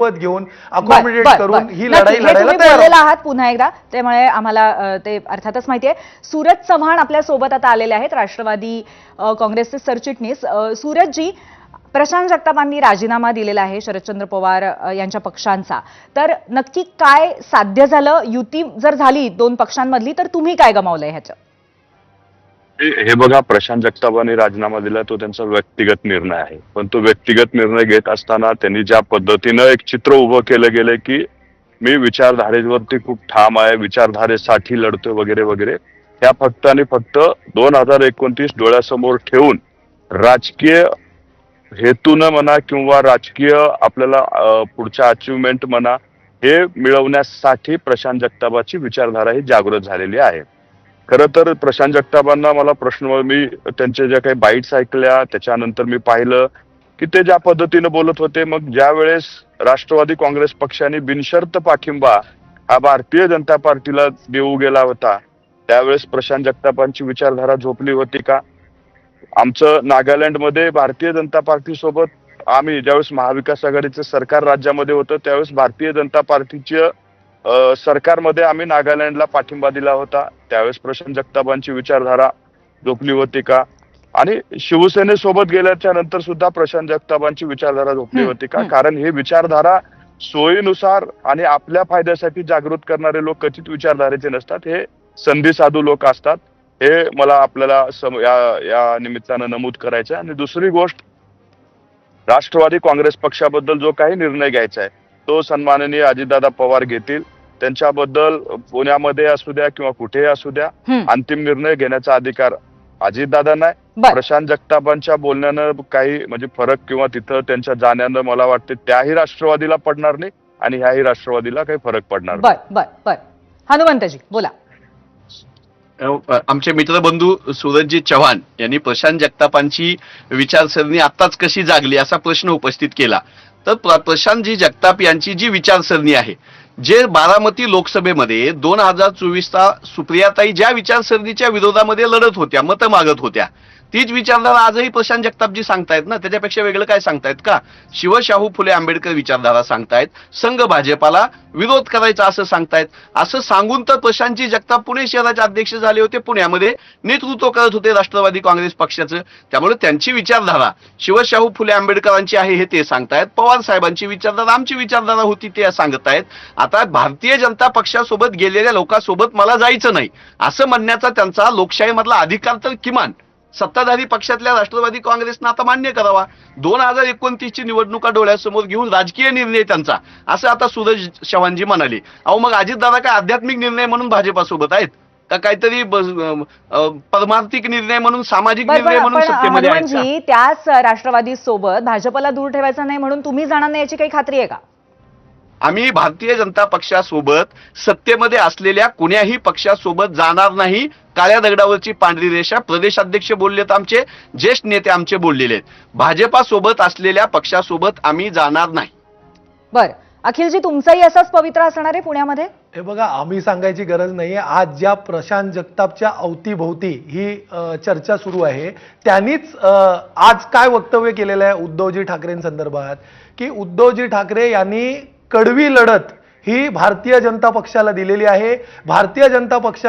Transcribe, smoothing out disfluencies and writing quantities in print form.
घेऊन बर अकोमोडेट बर करून बर ही नक्की. लढाई हे लढायला तुम्ही तयार बोललेला आहोत. आहात पुन्हा एकदा, त्यामुळे आम्हाला ते अर्थातच माहितीये. सूरज चव्हाण आपल्या सोबत आता आलेले आहेत, राष्ट्रवादी काँग्रेसचे सरचिटणीस. सूरजजी, प्रशांत जगतापांनी राजीनामा दिलेला आहे शरदचंद्र पवार यांच्या पक्षांचा, तर नक्की काय साध्य झालं? युती जर झाली दोन पक्षांमधली तर तुम्ही काय गमावलंय ह्याचं? हे बघा, प्रशांत जगतापांनी राजीनामा दिला तो त्यांचा व्यक्तिगत निर्णय आहे. पण तो व्यक्तिगत निर्णय घेत असताना त्यांनी ज्या पद्धतीनं एक चित्र उभं केलं गेलं की मी विचारधारेवरती खूप ठाम आहे, विचारधारेसाठी लढतोय वगैरे वगैरे, ह्या फक्त आणि फक्त 2029 डोळ्यासमोर ठेवून राजकीय हेतूनं म्हणा किंवा राजकीय आपल्याला पुढच्या अचिव्हमेंट म्हणा, हे मिळवण्यासाठी प्रशांत जगतापाची विचारधारा ही जागृत झालेली आहे. खरं तर प्रशांत जगतापांना मला प्रश्न, मी त्यांच्या ज्या काही बाईट्स ऐकल्या त्याच्यानंतर मी पाहिलं की ते ज्या पद्धतीनं बोलत होते, मग ज्या वेळेस राष्ट्रवादी काँग्रेस पक्षाने बिनशर्त पाठिंबा हा भारतीय जनता पार्टीला देऊ गेला होता, त्यावेळेस प्रशांत जगतापांची विचारधारा झोपली होती का? आमचं नागालँडमध्ये भारतीय जनता पार्टी सोबत आम्ही ज्यावेळेस महाविकास आघाडीचं सरकार राज्यामध्ये होतं त्यावेळेस भारतीय जनता पार्टीच्या सरकारमध्ये आम्ही नागालँडला पाठिंबा दिला होता, त्यावेळेस प्रशांत जगतापांची विचारधारा झोपली होती का? आणि शिवसेनेसोबत गेल्याच्या नंतर सुद्धा प्रशांत जगतापांची विचारधारा झोपली होती का? कारण हे विचारधारा सोयीनुसार आणि आपल्या फायद्यासाठी जागृत करणारे लोक कथित विचारधारेचे नसतात, हे संधी साधू लोक असतात. हे मला आपल्याला या निमित्तानं नमूद करायचं आहे. आणि दुसरी गोष्ट, राष्ट्रवादी काँग्रेस पक्षाबद्दल जो काही निर्णय घ्यायचा आहे तो सन्माननीय अजितदादा पवार घेतील. त्यांच्याबद्दल पुण्यामध्ये असू द्या किंवा कुठेही असू द्या, अंतिम निर्णय घेण्याचा अधिकार अजितदादांना आहे. प्रशांत जगतापांच्या बोलण्यानं काही म्हणजे फरक किंवा तिथं त्यांच्या जाण्यानं मला वाटते त्याही राष्ट्रवादीला पडणार नाही आणि ह्याही राष्ट्रवादीला काही फरक पडणार नाही. बर बर बर हनुमंतजी बोला. आमचे मित्रबंधू सूरजजी चव्हाण यांनी प्रशांत जगतापांची विचारसरणी आत्ताच कशी जागली असा प्रश्न उपस्थित केला. तर प्रशांतजी जगताप यांची जी विचारसरणी आहे, जे बारामती लोकसभेमध्ये 2024चा सुप्रियाताई ज्या विचारसरणीच्या विरोधामध्ये लढत होत्या, मतं मागत होत्या, तीच विचारधारा आजही प्रशांत जगतापजी सांगतायत ना. त्याच्यापेक्षा वेगळं काय सांगतायत का? शिवशाहू फुले आंबेडकर विचारधारा सांगतायत, संघ भाजपाला विरोध करायचा असं सांगतायत. असं सांगून तर प्रशांतजी जगताप पुणे शहराचे अध्यक्ष झाले होते, पुण्यामध्ये नेतृत्व करत होते राष्ट्रवादी काँग्रेस पक्षाचं. त्यामुळे त्यांची विचारधारा शिवशाहू फुले आंबेडकरांची आहे हे ते सांगतायत, पवार साहेबांची विचारधारा आमची विचारधारा होती ते सांगतायत. आता भारतीय जनता पक्षासोबत गेलेल्या लोकांसोबत मला जायचं नाही असं म्हणण्याचा त्यांचा लोकशाहीमधला अधिकार तर किमान सत्ताधारी पक्षातल्या राष्ट्रवादी काँग्रेसनं आता मान्य करावा. 2029 ची निवडणुका डोळ्यासमोर घेऊन राजकीय निर्णय त्यांचा, असं आता सूरज चव्हाणजी म्हणाले. अहो मग अजितदादा काय आध्यात्मिक निर्णय म्हणून भाजपासोबत आहेत का? काहीतरी परमार्थिक निर्णय म्हणून, सामाजिक निर्णय म्हणून सत्तेमध्ये आहेत का? त्याच राष्ट्रवादी सोबत भाजपला दूर ठेवायचं नाही म्हणून तुम्ही जाणार नाही याची काही खात्री आहे का? आम्ही भारतीय जनता पक्षासोबत सत्तेमध्ये असलेल्या कुण्याही पक्षासोबत जाणार नाही. काळ्या दगडावरची पांढरी रेषा प्रदेशाध्यक्ष बोललेत, आमचे ज्येष्ठ नेते आमचे बोललेले आहेत. भाजपासोबत असलेल्या पक्षासोबत आम्ही जाणार नाही. बर, अखिलजी तुमचाही असाच पवित्र असणार आहे पुण्यामध्ये? हे बघा, आम्ही सांगायची गरज नाहीये. आज ज्या प्रशांत जगतापच्या अवतीभोवती ही चर्चा सुरू आहे, त्यांनीच आज काय वक्तव्य केलेलं आहे उद्धवजी ठाकरेंसंदर्भात, की उद्धवजी ठाकरे यांनी कडवी लढत ही भारतीय जनता पक्षाला दिलेली आहे. भारतीय जनता पक्षाने